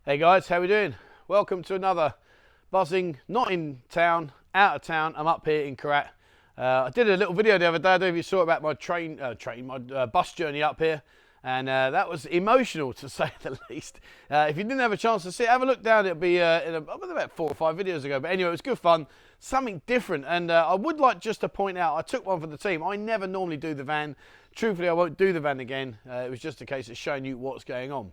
Hey guys, how we doing? Welcome to another buzzing, not in town, out of town. I'm up here in Korat. I did a little video the other day, I don't know if you saw, about my bus journey up here. And that was emotional, to say the least. If you didn't have a chance to see it, have a look down. It'll be about 4 or 5 videos ago. But anyway, it was good fun, something different. And I would like just to point out, I took one for the team. I never normally do the van. Truthfully, I won't do the van again. It was just a case of showing you what's going on.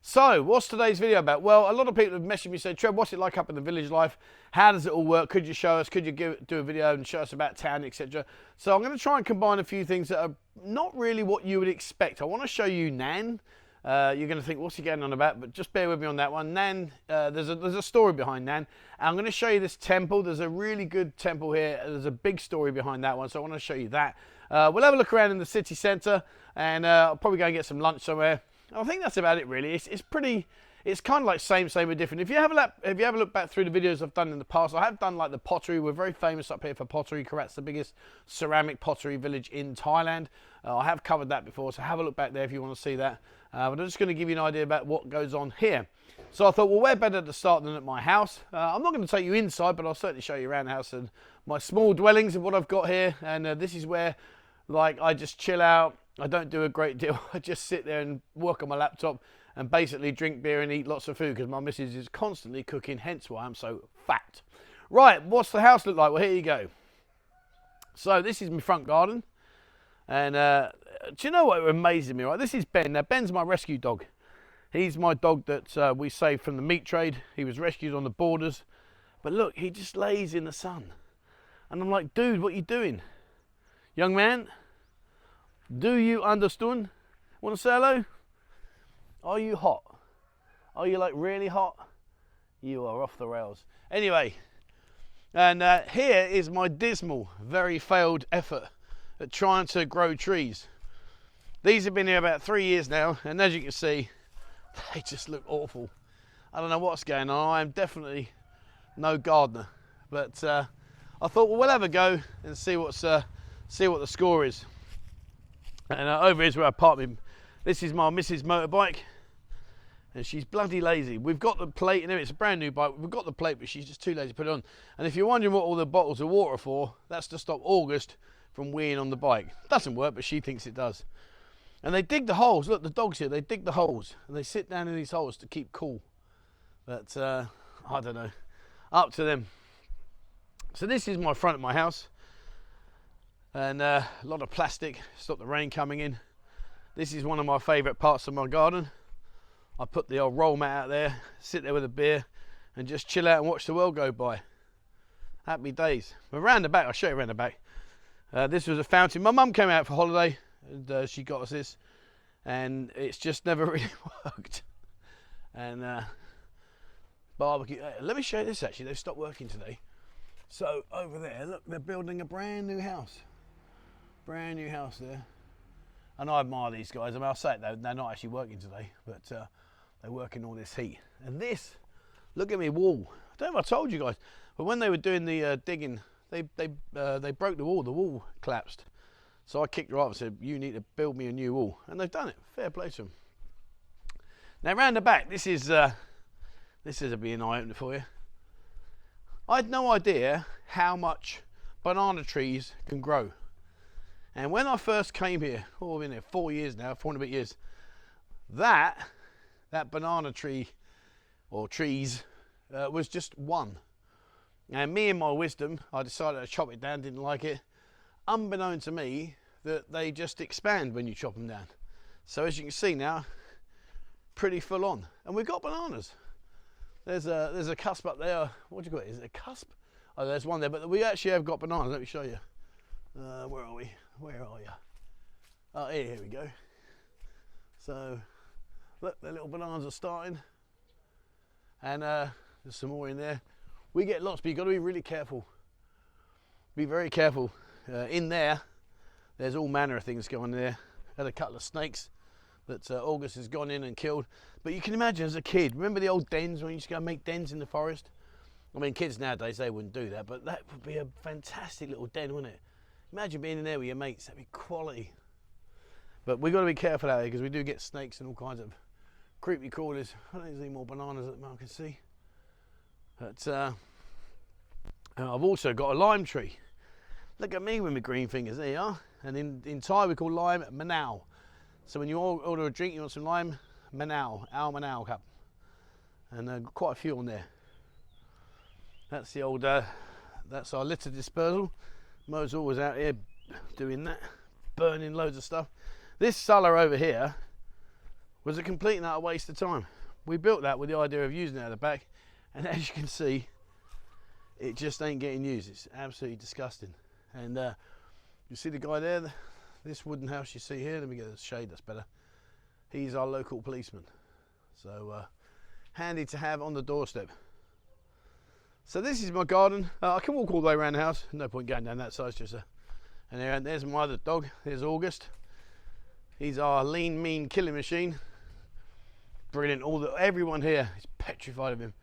So, what's today's video about? Well, a lot of people have messaged me saying, Trev, what's it like up in the village life? How does it all work? Could you show us? Could you do a video and show us about town, etc.? So I'm going to try and combine a few things that are not really what you would expect. I want to show you Nan. You're going to think, what's he going on about? But just bear with me on that one. Nan, there's a story behind Nan. And I'm going to show you this temple. There's a really good temple here. There's a big story behind that one, so I want to show you that. We'll have a look around in the city centre, and I'll probably go and get some lunch somewhere. I think that's about it, really. It's kind of like same but different. If you have a look back through the videos I've done in the past, I have done like the pottery. We're very famous up here for pottery. Korat's the biggest ceramic pottery village in Thailand. I have covered that before, so have a look back there if you want to see that. But I'm just going to give you an idea about what goes on here. So I thought, well, where better to start than at my house? I'm not going to take you inside, but I'll certainly show you around the house and my small dwellings and what I've got here. And this is where, like, I just chill out. I don't do a great deal. I just sit there and work on my laptop and basically drink beer and eat lots of food because my missus is constantly cooking, hence why I'm so fat. Right, what's the house look like? Well, here you go. So this is my front garden. And do you know what amazes me, right? This is Ben. Now, Ben's my rescue dog. He's my dog that we saved from the meat trade. He was rescued on the borders. But look, he just lays in the sun. And I'm like, dude, what are you doing? Young man, do you understand? Want to say hello? Are you hot? Are you like really hot? You are off the rails. Anyway, and here is my dismal, very failed effort at trying to grow trees. These have been here about 3 years now, and as you can see, they just look awful. I don't know what's going on. I am definitely no gardener, but I thought, well, we'll have a go and see what the score is. And over here's where I park me. This is my missus' motorbike, and she's bloody lazy. We've got the plate in there. It's a brand new bike. We've got the plate, but she's just too lazy to put it on. And if you're wondering what all the bottles of water are for, that's to stop August from weeing on the bike. Doesn't work, but she thinks it does. And they dig the holes. Look, the dog's here. They dig the holes, and they sit down in these holes to keep cool. But I don't know. Up to them. So this is my front of my house. And a lot of plastic, stop the rain coming in. This is one of my favourite parts of my garden. I put the old roll mat out there, sit there with a beer and just chill out and watch the world go by. Happy days. But around the back, I'll show you around the back. This was a fountain. My mum came out for holiday and she got us this, and it's just never really worked. And barbecue. Let me show you this actually, they've stopped working today. So over there, look, they're building a brand new house. Brand new house there. And I admire these guys. I mean, I'll say it though, they're not actually working today, but they work in all this heat. And this, look at me wall. I don't know if I told you guys, but when they were doing the digging, they broke the wall collapsed. So I kicked her off and said, you need to build me a new wall. And they've done it, fair play to them. Now round the back, this is a being eye opener for you. I had no idea how much banana trees can grow. And when I first came here, I've been here 4 years now, 4 and a bit years, that banana tree, or trees, was just one. And me in my wisdom, I decided to chop it down, didn't like it. Unbeknown to me, that they just expand when you chop them down. So as you can see now, pretty full on. And we've got bananas. There's a cusp up there. What do you call it? Is it a cusp? Oh, there's one there, but we actually have got bananas. Let me show you. Where are we? Where are you? Oh, here we go. So, look, the little bananas are starting. And there's some more in there. We get lots, but you've got to be really careful. Be very careful. In there's all manner of things going there. Had a couple of snakes that August has gone in and killed. But you can imagine as a kid, remember the old dens when you used to go and make dens in the forest? I mean, kids nowadays, they wouldn't do that, but that would be a fantastic little den, wouldn't it? Imagine being in there with your mates, that'd be quality. But we've got to be careful out here because we do get snakes and all kinds of creepy crawlers. I don't think there's any more bananas that I can see. But I've also got a lime tree. Look at me with my green fingers, there you are. And in Thai we call lime manao. So when you order a drink, you want some lime manao, al manao cup. And quite a few on there. That's the old, that's our litter dispersal. Mo's always out here doing that, burning loads of stuff. This cellar over here was a complete and utter waste of time. We built that with the idea of using it at the back, and as you can see, it just ain't getting used. It's absolutely disgusting. And you see the guy there, this wooden house you see here, let me get the shade, that's better. He's our local policeman. So handy to have on the doorstep. So this is my garden. I can walk all the way around the house. No point going down that side. It's just and there's my other dog. There's August. He's our lean, mean killing machine. Brilliant. Everyone here is petrified of him,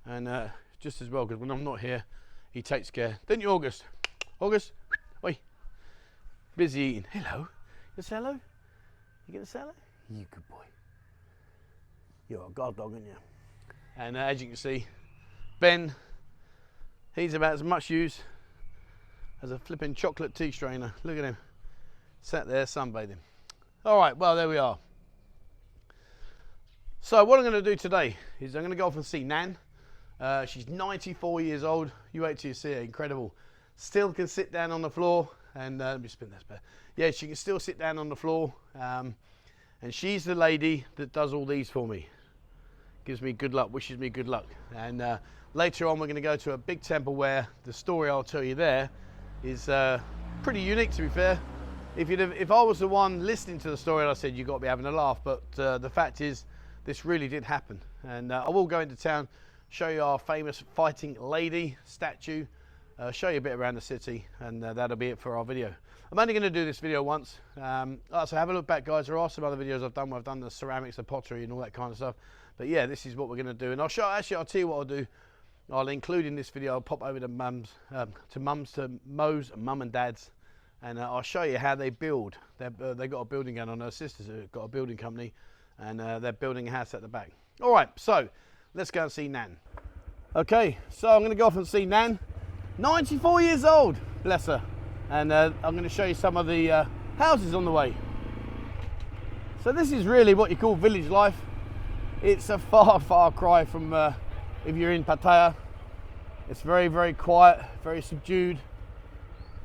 and just as well because when I'm not here, he takes care. Don't you, August? August, oi. Busy eating. Hello. You gonna say hello? You gonna say hello? You good boy. You're a guard dog, aren't you? And as you can see, Ben. He's about as much use as a flipping chocolate tea strainer. Look at him, sat there sunbathing. All right, well, there we are. So what I'm going to do today is I'm going to go off and see Nan. She's 94 years old. You wait till you see her, incredible. Still can sit down on the floor, and let me spin this better. Yeah, she can still sit down on the floor, and she's the lady that does all these for me. Gives me good luck, wishes me good luck. And later on we're going to go to a big temple where the story I'll tell you there is pretty unique, to be fair. If I was the one listening to the story, I said you've got to be having a laugh, but the fact is this really did happen. And I will go into town, show you our famous fighting lady statue, show you a bit around the city, and that'll be it for our video. I'm only going to do this video once, so have a look back, guys. There are some other videos I've done where I've done the ceramics, the pottery and all that kind of stuff. But yeah, this is what we're going to do, and I'll tell you what I'll do. I'll include in this video, I'll pop over to Mo's mum and dad's, and I'll show you how they build. They've got a building going on. Her sisters have got a building company, and they're building a house at the back. All right, so let's go and see Nan. Okay, so I'm going to go off and see Nan. 94 years old, bless her. And I'm going to show you some of the houses on the way. So this is really what you call village life. It's a far, far cry from if you're in Pattaya. It's very, very quiet, very subdued,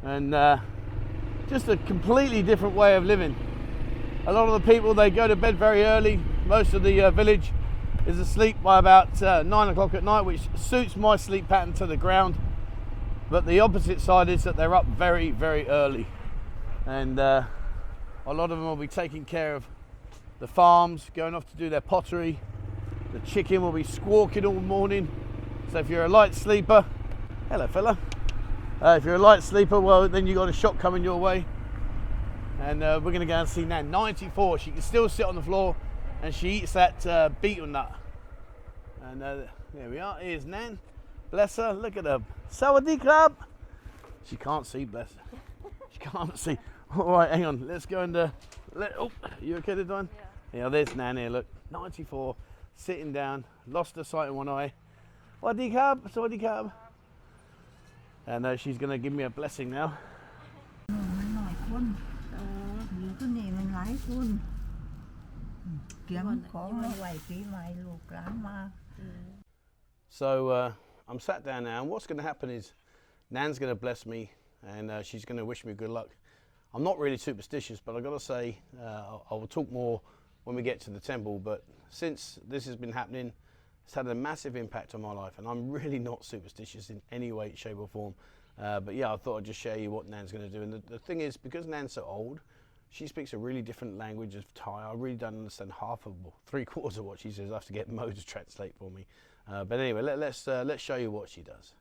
and just a completely different way of living. A lot of the people, they go to bed very early. Most of the village is asleep by about 9 o'clock at night, which suits my sleep pattern to the ground. But the opposite side is that they're up very, very early, and a lot of them will be taking care of the farms, going off to do their pottery. The chicken will be squawking all morning. So if you're a light sleeper, hello fella. If you're a light sleeper, well then you got a shot coming your way. And we're going to go and see Nan, 94. She can still sit on the floor, and she eats that beetle nut. And there we are. Here's Nan. Bless her. Look at her. Sawadee. She can't see. Bless her. She can't see. All right, hang on. Let's go and oh, you okay there, Don? Yeah. Yeah. There's Nan here. Look, 94, sitting down, lost her sight in one eye. Sawadee. And she's going to give me a blessing now. So I'm sat down now, and what's going to happen is Nan's going to bless me, and she's going to wish me good luck. I'm not really superstitious, but I've got to say I will talk more when we get to the temple, but since this has been happening, it's had a massive impact on my life, and I'm really not superstitious in any way, shape or form. But yeah, I thought I'd just share you what Nan's going to do. And the thing is, because Nan's so old, she speaks a really different language of Thai. I really don't understand half of, well, 3/4 of what she says. I have to get Mo to translate for me. But anyway, let's show you what she does.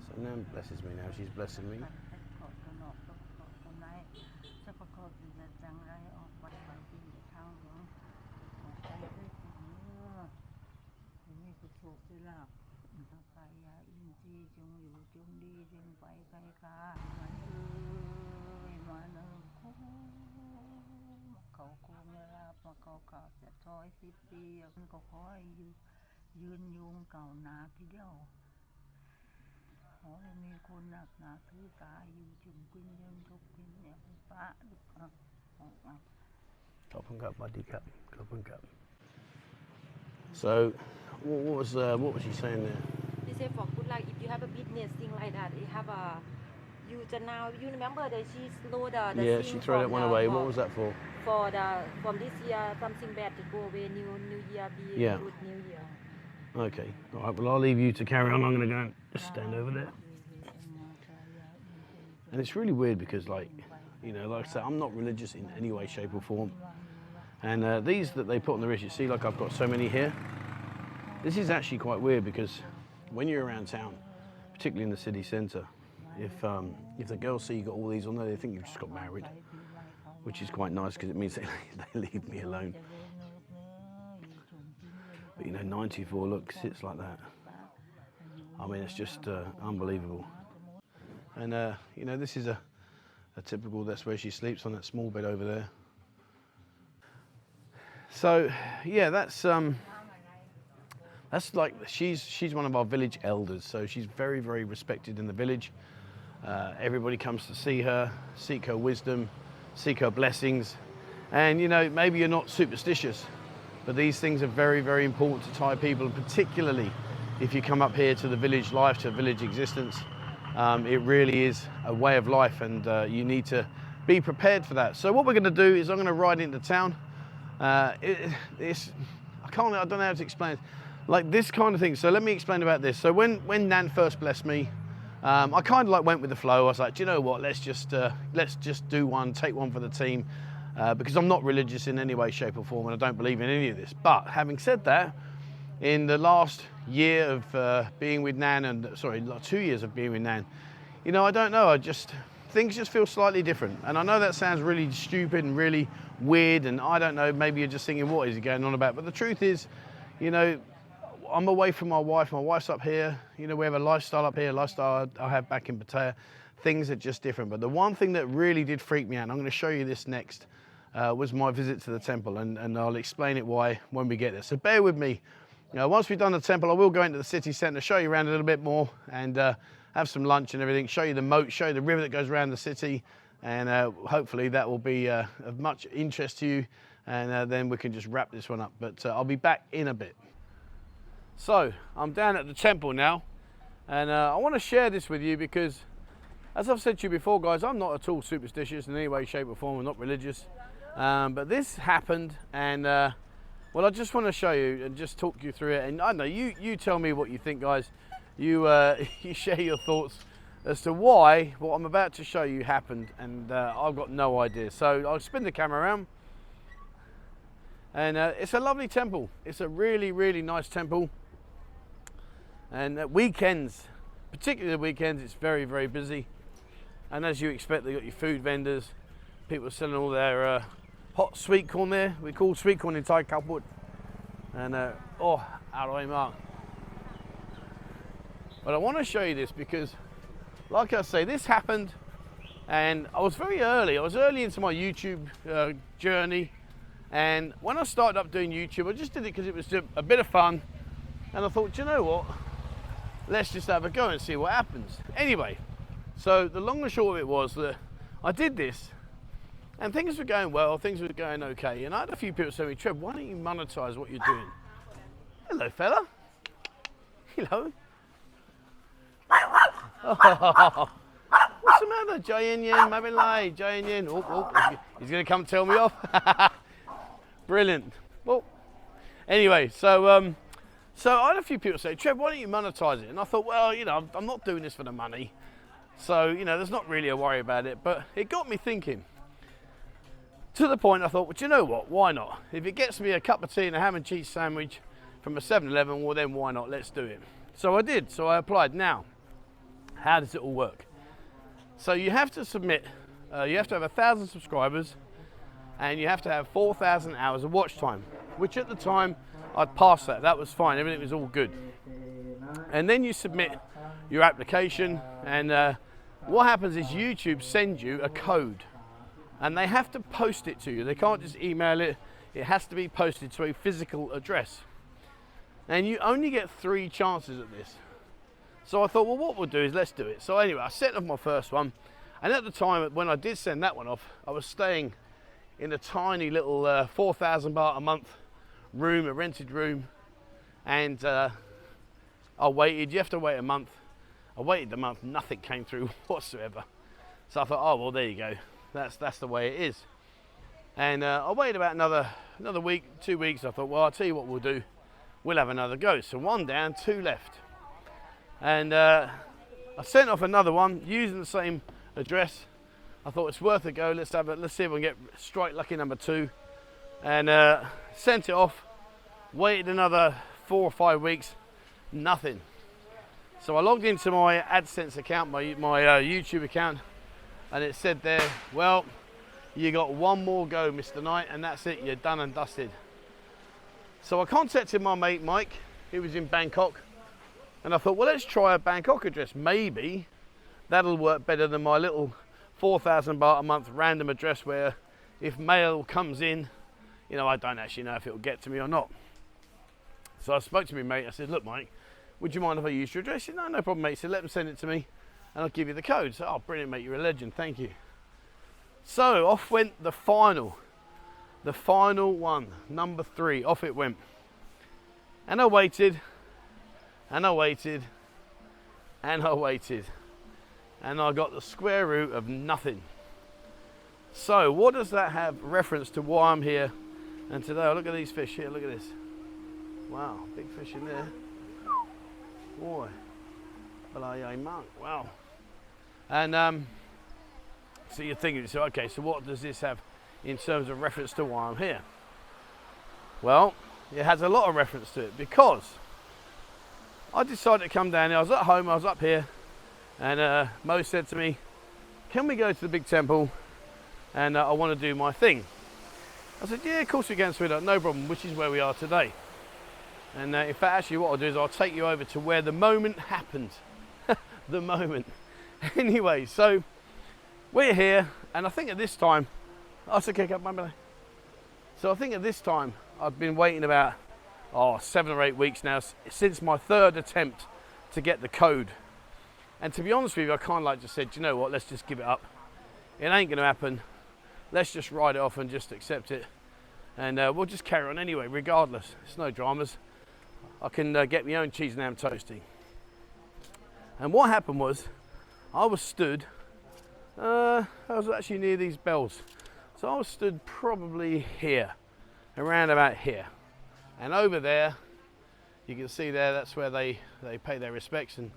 So Nan blesses me now. She's blessing me. So, what was he saying there? He said for good luck, if you have a business thing like that, you have a, you remember that she slowed the Yeah, she threw that one away. What was that for? From this year, something bad to go away, new year, be Yeah. good new year. Okay, all right, well I'll leave you to carry on. I'm going to go and just stand over there. And it's really weird because, like, you know, like I said, I'm not religious in any way, shape or form. And these that they put on the wrist, you see, like I've got so many here. This is actually quite weird because when you're around town, particularly in the city centre, if the girls see you got all these on there, they think you've just got married, which is quite nice because it means they leave me alone. But you know, 94 look sits like that. I mean, it's just unbelievable. And you know, this is a typical, that's where she sleeps, on that small bed over there. So yeah, that's like, she's one of our village elders, so she's very, very respected in the village. Everybody comes to see her, seek her wisdom, seek her blessings. And you know, maybe you're not superstitious, but these things are very, very important to Thai people, particularly if you come up here to the village life, to village existence. It really is a way of life, and you need to be prepared for that. So what we're going to do is I'm going to ride into town. I don't know how to explain it. Like this kind of thing. So let me explain about this. So when Nan first blessed me, I kind of like went with the flow. I was like, do you know what? Let's just do one, take one for the team, because I'm not religious in any way, shape or form, and I don't believe in any of this. But having said that, in the last year of being with Nan, and sorry, 2 years of being with Nan, you know, I don't know. Things just feel slightly different. And I know that sounds really stupid and really weird, and I don't know, maybe you're just thinking, what is he going on about? But the truth is, you know, I'm away from my wife. My wife's up here. You know, we have a lifestyle up here, lifestyle I have back in Pattaya. Things are just different. But the one thing that really did freak me out, and I'm going to show you this next, was my visit to the temple, and I'll explain it why when we get there. So bear with me. You know, once we've done the temple, I will go into the city centre, show you around a little bit more, and have some lunch and everything, show you the moat, show you the river that goes around the city, and hopefully that will be of much interest to you, and then we can just wrap this one up. But I'll be back in a bit. So I'm down at the temple now, and I want to share this with you because, as I've said to you before, guys, I'm not at all superstitious in any way, shape or form. I'm not religious, but this happened, and well, I just want to show you and just talk you through it. And I don't know, you tell me what you think, guys. You you share your thoughts as to why what I'm about to show you happened, and I've got no idea. So I'll spin the camera around, and it's a lovely temple. It's a really, really nice temple. And at weekends, particularly the weekends, it's very, very busy. And as you expect, they've got your food vendors, people selling all their hot sweet corn there. We call sweet corn in Thai kaput. And oh, aroy mark. But I want to show you this because, like I say, this happened, and I was very early. I was early into my YouTube journey, and when I started up doing YouTube, I just did it because it was a bit of fun, and I thought, do you know what? Let's just have a go and see what happens. Anyway, so the long and short of it was that I did this, and things were going well, things were going okay, and I had a few people say to me, Trev, why don't you monetize what you're doing? Hello, fella. Hello. Oh, what's the matter? Jai Yin, Mabilai, Jai Yin. Oh, he's going to come tell me off. Brilliant. Well, anyway, so I had a few people say, Trev, why don't you monetize it? And I thought, well, you know, I'm not doing this for the money. So, you know, there's not really a worry about it. But it got me thinking. To the point I thought, well, do you know what? Why not? If it gets me a cup of tea and a ham and cheese sandwich from a 7-Eleven, well, then why not? Let's do it. So I did. So I applied. Now, how does it all work? So you have to submit, you have to have 1,000 subscribers, and you have to have 4,000 hours of watch time, which at the time I'd passed that. That was fine. Everything was all good. And then you submit your application, and what happens is YouTube sends you a code, and they have to post it to you. They can't just email it. it has to be posted to a physical address. And you only get 3 chances at this. So I thought, well, what we'll do is let's do it. So anyway, I sent off my first one. And at the time, when I did send that one off, I was staying in a tiny little 4,000 baht a month room, a rented room. And I waited, you have to wait a month. I waited a month, nothing came through whatsoever. So I thought, oh, well, there you go. That's the way it is. And I waited about another week, 2 weeks. I thought, well, I'll tell you what we'll do. We'll have another go. So 1 down, 2 left. And I sent off another one using the same address. I thought it's worth a go. Let's see if we can get strike lucky number 2. And sent it off. Waited another 4 or 5 weeks. Nothing. So I logged into my AdSense account, my YouTube account, and it said there, well, you got 1 more go, Mr. Knight, and that's it. You're done and dusted. So I contacted my mate Mike, who was in Bangkok, and I thought, well, let's try a Bangkok address. Maybe that'll work better than my little 4,000 baht a month random address where if mail comes in, you know, I don't actually know if it'll get to me or not. So I spoke to my mate. I said, look, Mike, would you mind if I use your address? He said, no problem, mate. He said, let them send it to me and I'll give you the code. So, oh, brilliant, mate. You're a legend. Thank you. So off went the final one, number 3. Off it went. And I waited, and I waited, and I waited. And I got the square root of nothing. So what does that have reference to why I'm here? And today, oh, look at these fish here. Look at this. Wow, big fish in there. Boy. Wow. And so you're thinking, so okay, so what does this have in terms of reference to why I'm here? Well, it has a lot of reference to it because I decided to come down here. I was at home, I was up here, and Mo said to me, can we go to the big temple? And I want to do my thing. I said, yeah, of course we can, sweetheart, no problem, which is where we are today. And in fact, actually what I'll do is I'll take you over to where the moment happened. The moment. Anyway, so we're here, and I think at this time, that's a kick up my belly. So I think at this time, I've been waiting about 7 or 8 weeks now since my 3rd attempt to get the code. And to be honest with you, I kind of like just said, you know what, let's just give it up. It ain't going to happen. Let's just write it off and just accept it. And we'll just carry on anyway, regardless. It's no dramas. I can get my own cheese and ham toasty. And what happened was, I was stood, I was actually near these bells. So I was stood probably here, around about here. And over there, you can see there, that's where they pay their respects and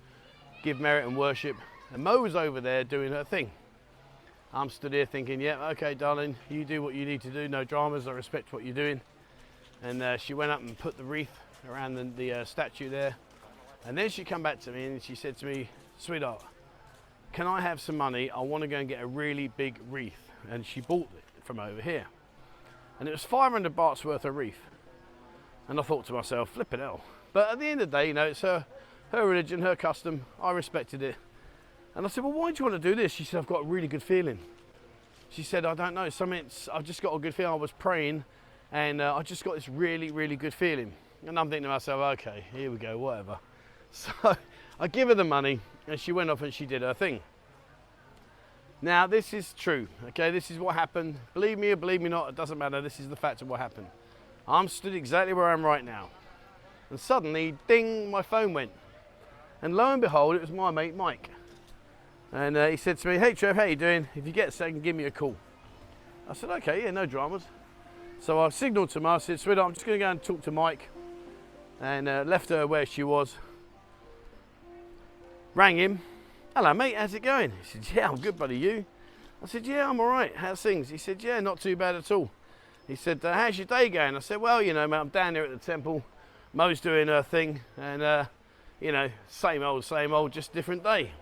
give merit and worship. And Mo was over there doing her thing. I'm stood here thinking, yeah, okay, darling, you do what you need to do, no dramas, I respect what you're doing. And she went up and put the wreath around the statue there. And then she come back to me and she said to me, sweetheart, can I have some money? I want to go and get a really big wreath. And she bought it from over here. And it was 500 bahts worth of wreath. And I thought to myself, flippin' hell. But at the end of the day, you know, it's her religion, her custom. I respected it. And I said, well, why do you want to do this? She said, I've got a really good feeling. She said, I don't know, I've just got a good feeling. I was praying and I just got this really, really good feeling. And I'm thinking to myself, okay, here we go, whatever. So I give her the money and she went off and she did her thing. Now, this is true, okay? This is what happened. Believe me or believe me not, it doesn't matter. This is the fact of what happened. I'm stood exactly where I am right now. And suddenly, ding, my phone went. And lo and behold, it was my mate, Mike. And he said to me, hey, Trev, how you doing? If you get a second, give me a call. I said, okay, yeah, no dramas. So I signalled to him. I said, sweetheart, I'm just going to go and talk to Mike. And left her where she was. Rang him. Hello, mate, how's it going? He said, yeah, I'm good, buddy, you? I said, yeah, I'm all right. How's things? He said, yeah, not too bad at all. He said, how's your day going? I said, well, you know, mate, I'm down here at the temple. Mo's doing her thing. And, you know, same old, just different day.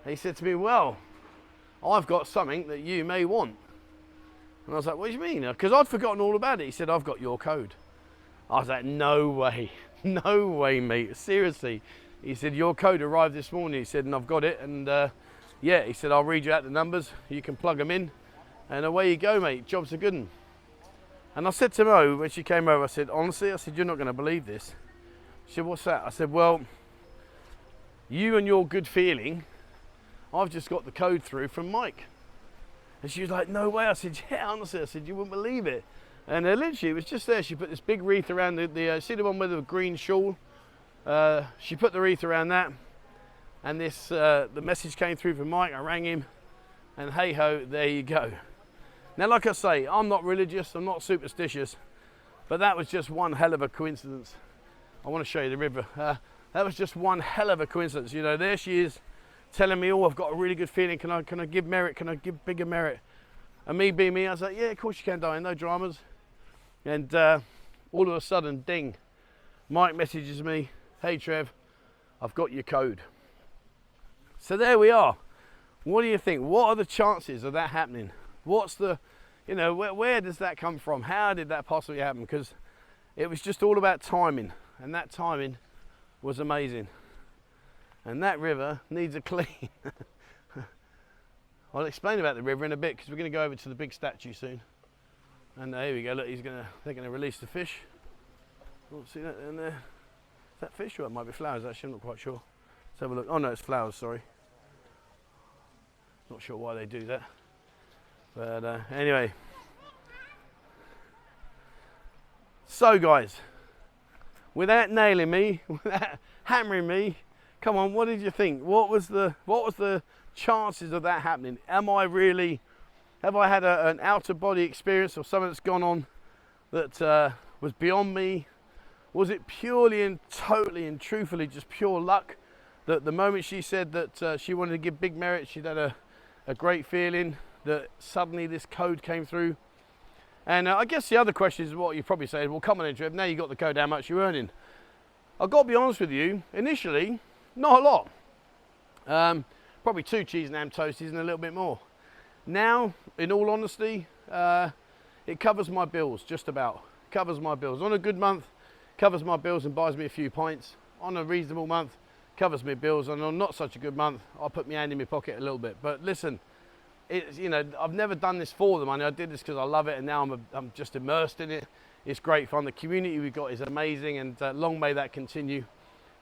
He said to me, well, I've got something that you may want. And I was like, what do you mean? Because I'd forgotten all about it. He said, I've got your code. I was like, no way. No way, mate. Seriously. He said, your code arrived this morning. He said, and I've got it. And yeah, he said, I'll read you out the numbers. You can plug them in. And away you go, mate. Job's a good one. And I said to Mo when she came over, I said, honestly, I said, you're not going to believe this. She said, what's that? I said, well, you and your good feeling, I've just got the code through from Mike. And she was like, no way. I said, yeah, honestly. I said, you wouldn't believe it. And literally, it was just there. She put this big wreath around see the one with the green shawl? She put the wreath around that. And this, the message came through from Mike. I rang him. And hey ho, there you go. Now, like I say, I'm not religious. I'm not superstitious. But that was just one hell of a coincidence. I want to show you the river. That was just one hell of a coincidence. You know, there she is telling me, oh, I've got a really good feeling. Can I give merit? Can I give bigger merit? And me being me, I was like, yeah, of course you can, darling. No dramas. And all of a sudden, ding, Mike messages me, hey, Trev, I've got your code. So there we are. What do you think? What are the chances of that happening? What's the, you know, where does that come from? How did that possibly happen? Because it was just all about timing. And that timing was amazing. And that river needs a clean. I'll explain about the river in a bit because we're going to go over to the big statue soon. And here we go. Look, they're going to release the fish. Oh, see that in there? Is that fish or it might be flowers? Actually, I'm not quite sure. Let's have a look. Oh no, it's flowers. Sorry. Not sure why they do that. But anyway. So guys, without nailing me, without hammering me, come on, what did you think? What was the chances of that happening? Have I had an out of body experience or something that's gone on that was beyond me? Was it purely and totally and truthfully just pure luck that the moment she said that she wanted to give big merit, she'd had a great feeling that suddenly this code came through? And I guess the other question is what you probably say, well, come on then, Trev, now you got the code, how much you earning? I've got to be honest with you, initially, not a lot. Probably 2 cheese and ham toasties and a little bit more. Now, in all honesty, it covers my bills, just about. Covers my bills. On a good month, covers my bills and buys me a few pints. On a reasonable month, covers me bills. And on not such a good month, I'll put my hand in my pocket a little bit. But listen, it's, you know, I've never done this for the money. I did this because I love it, and now I'm just immersed in it. It's great fun. The community we've got is amazing, and long may that continue.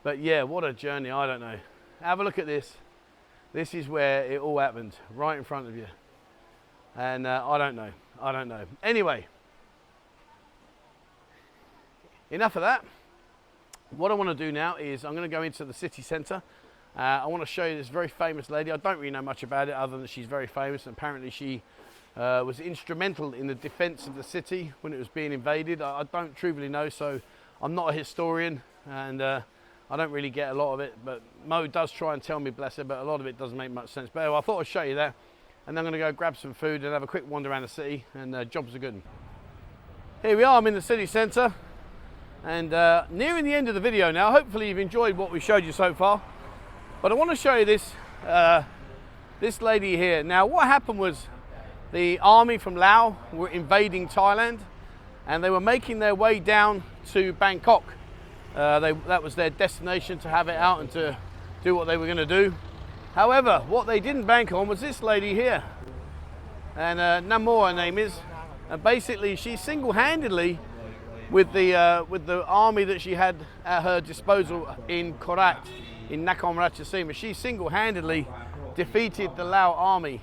But yeah, what a journey, I don't know. Have a look at this. This is where it all happened, right in front of you. And I don't know. Anyway, enough of that. What I want to do now is I'm going to go into the city centre. I want to show you this very famous lady. I don't really know much about it other than she's very famous. And apparently she was instrumental in the defence of the city when it was being invaded. I don't truly know, so I'm not a historian, and I don't really get a lot of it. But Mo does try and tell me, bless her, but a lot of it doesn't make much sense. But anyway, I thought I'd show you that. And then I'm going to go grab some food and have a quick wander around the city, and jobs are good. Here we are, I'm in the city centre, and nearing the end of the video now. Hopefully you've enjoyed what we showed you so far. But I want to show you this, this lady here. Now what happened was the army from Laos were invading Thailand, and they were making their way down to Bangkok. That was their destination, to have it out and to do what they were going to do. However, what they didn't bank on was this lady here, and Naklua, her name is, and basically she single-handedly, with the army that she had at her disposal in Korat, in Nakhonratchasima, she single-handedly defeated the Lao army,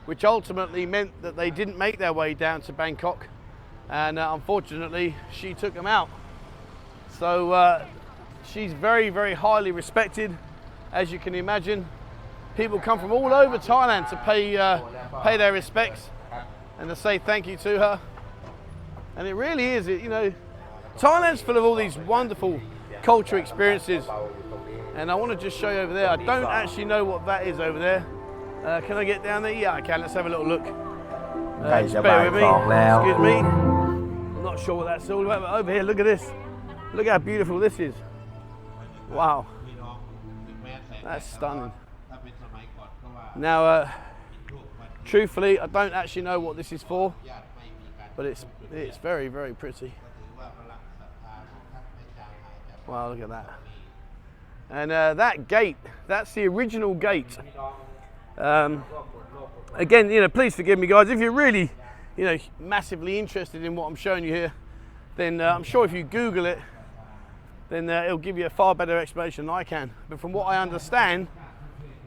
which ultimately meant that they didn't make their way down to Bangkok, and unfortunately she took them out. So she's very, very highly respected, as you can imagine. People come from all over Thailand to pay their respects and to say thank you to her. And it really is, you know, Thailand's full of all these wonderful cultural experiences. And I want to just show you over there. I don't actually know what that is over there. Can I get down there? Yeah, I can. Let's have a little look. Just bear with me. Excuse me. I'm not sure what that's all about, but over here, look at this. Look how beautiful this is. Wow. That's stunning. Now, truthfully, I don't actually know what this is for, but it's very, very pretty. Wow, look at that. And that gate, that's the original gate. Again, you know, please forgive me, guys. If you're really you know, massively interested in what I'm showing you here, then I'm sure if you Google it, then it'll give you a far better explanation than I can. But from what I understand,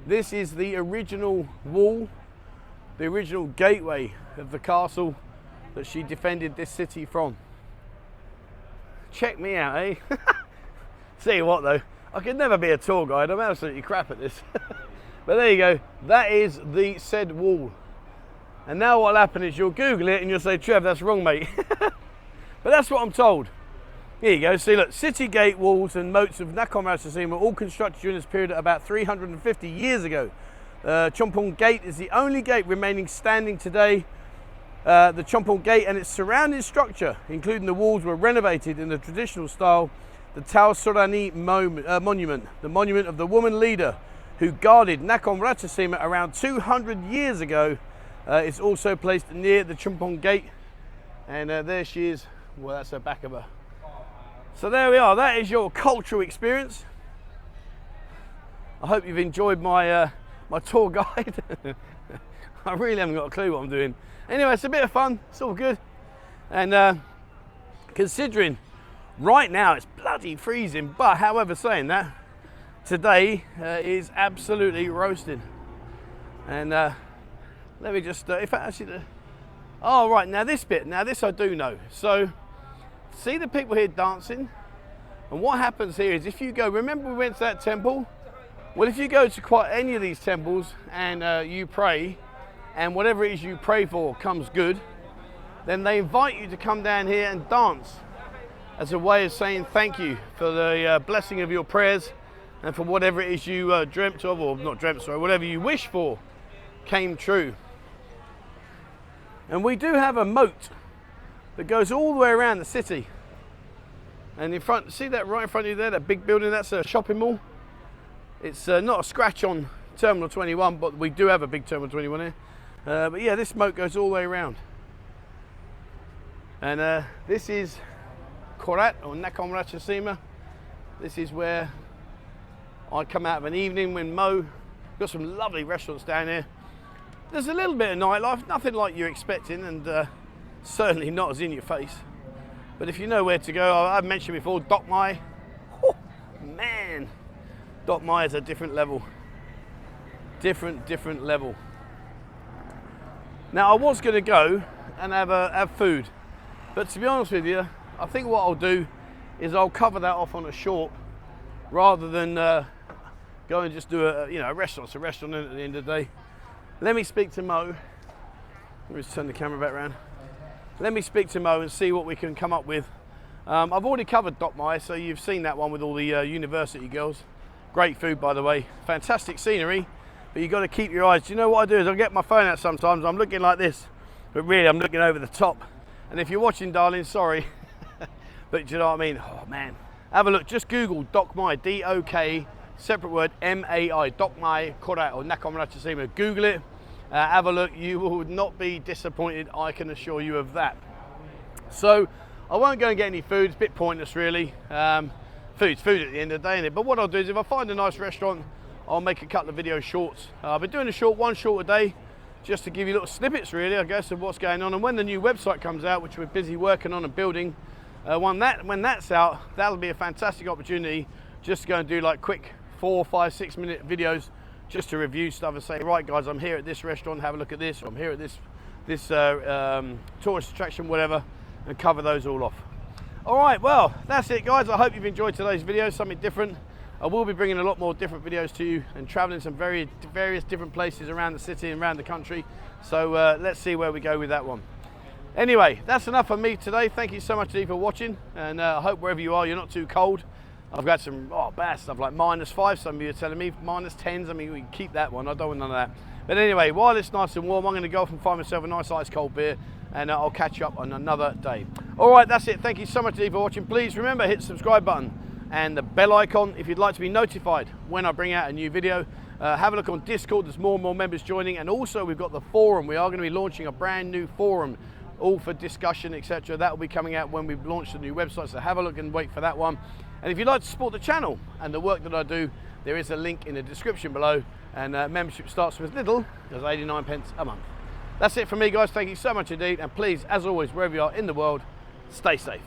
this is the original wall, the original gateway of the castle that she defended this city from. Check me out, eh? See what though, I could never be a tour guide, I'm absolutely crap at this. But there you go, that is the said wall. And now what'll happen is you'll Google it and you'll say, Trev, that's wrong, mate. But that's what I'm told. Here you go, see look, city gate walls and moats of Nakhonratchasima were all constructed during this period at about 350 years ago. Chompong Gate is the only gate remaining standing today. The Chompong Gate and its surrounding structure, including the walls, were renovated in the traditional style. The Tau Surani monument, the monument of the woman leader who guarded Nakhonratchasima around 200 years ago, is also placed near the Chompong Gate. And there she is. Well, that's the back of her. So there we are, that is your cultural experience. I hope you've enjoyed my my tour guide. I really haven't got a clue what I'm doing. Anyway, it's a bit of fun, it's all good. And considering right now it's bloody freezing, but however, saying that, today is absolutely roasting. And let me just, if I actually, oh right, now this bit, now this I do know. So, see the people here dancing? And what happens here is if you go, remember we went to that temple? Well, if you go to quite any of these temples and you pray, and whatever it is you pray for comes good, then they invite you to come down here and dance as a way of saying thank you for the blessing of your prayers and for whatever it is you dreamt of, or not dreamt, sorry, whatever you wish for came true. And we do have a moat that goes all the way around the city. And in front, see that right in front of you there, that big building, that's a shopping mall. It's not a scratch on Terminal 21, but we do have a big Terminal 21 here. But yeah, this moat goes all the way around. And this is Korat, or Nakhonratchasima. This is where I come out of an evening when got some lovely restaurants down here. There's a little bit of nightlife, nothing like you're expecting, and certainly not as in your face. But if you know where to go, I've mentioned before, Dok Mai. Oh, man, Dok Mai is a different level. Different level. Now, I was going to go and have food, but to be honest with you, I think what I'll do is I'll cover that off on a short, rather than go and just do a restaurant. It's a restaurant at the end of the day. Let me speak to Mo. Let me just turn the camera back around. Let me speak to Mo and see what we can come up with. I've already covered Dok Mai, so you've seen that one with all the university girls. Great food, by the way. Fantastic scenery, but you've got to keep your eyes. Do you know what I do is I get my phone out sometimes, I'm looking like this, but really I'm looking over the top. And if you're watching, darling, sorry. But do you know what I mean? Oh man, have a look, just Google Dok Mai, D-O-K, separate word, M-A-I, Dok Mai, Korat, or Nakhonratchasima. Google it, have a look, you will not be disappointed, I can assure you of that. So, I won't go and get any food, it's a bit pointless really. Food's food at the end of the day, innit? But what I'll do is if I find a nice restaurant, I'll make a couple of video shorts. I've been doing one short a day, just to give you little snippets really, I guess, of what's going on. And when the new website comes out, which we're busy working on and building, when that's out, that'll be a fantastic opportunity just to go and do like quick 4, 5, 6 minute videos just to review stuff and say, right guys, I'm here at this restaurant, have a look at this, or I'm here at this tourist attraction, whatever, and cover those all off. All right, well, that's it guys. I hope you've enjoyed today's video, something different. I will be bringing a lot more different videos to you and traveling some various different places around the city and around the country. So let's see where we go with that one. Anyway, that's enough for me today. Thank you so much for watching, and I hope wherever you are, you're not too cold. I've got some bad stuff like -5, some of you are telling me, -10s. I mean, we can keep that one, I don't want none of that. But anyway, while it's nice and warm, I'm going to go off and find myself a nice ice cold beer, and I'll catch you up on another day. All right, that's it. Thank you so much for watching. Please remember, hit the subscribe button and the bell icon if you'd like to be notified when I bring out a new video. Have a look on Discord, there's more and more members joining, and also we've got the forum. We are going to be launching a brand new forum, all for discussion, etc. That will be coming out when we've launched the new website, so have a look and wait for that one. And if you'd like to support the channel and the work that I do, there is a link in the description below, and membership starts with little as 89 pence a month. That's it from me, guys. Thank you so much indeed. And please, as always, wherever you are in the world, stay safe.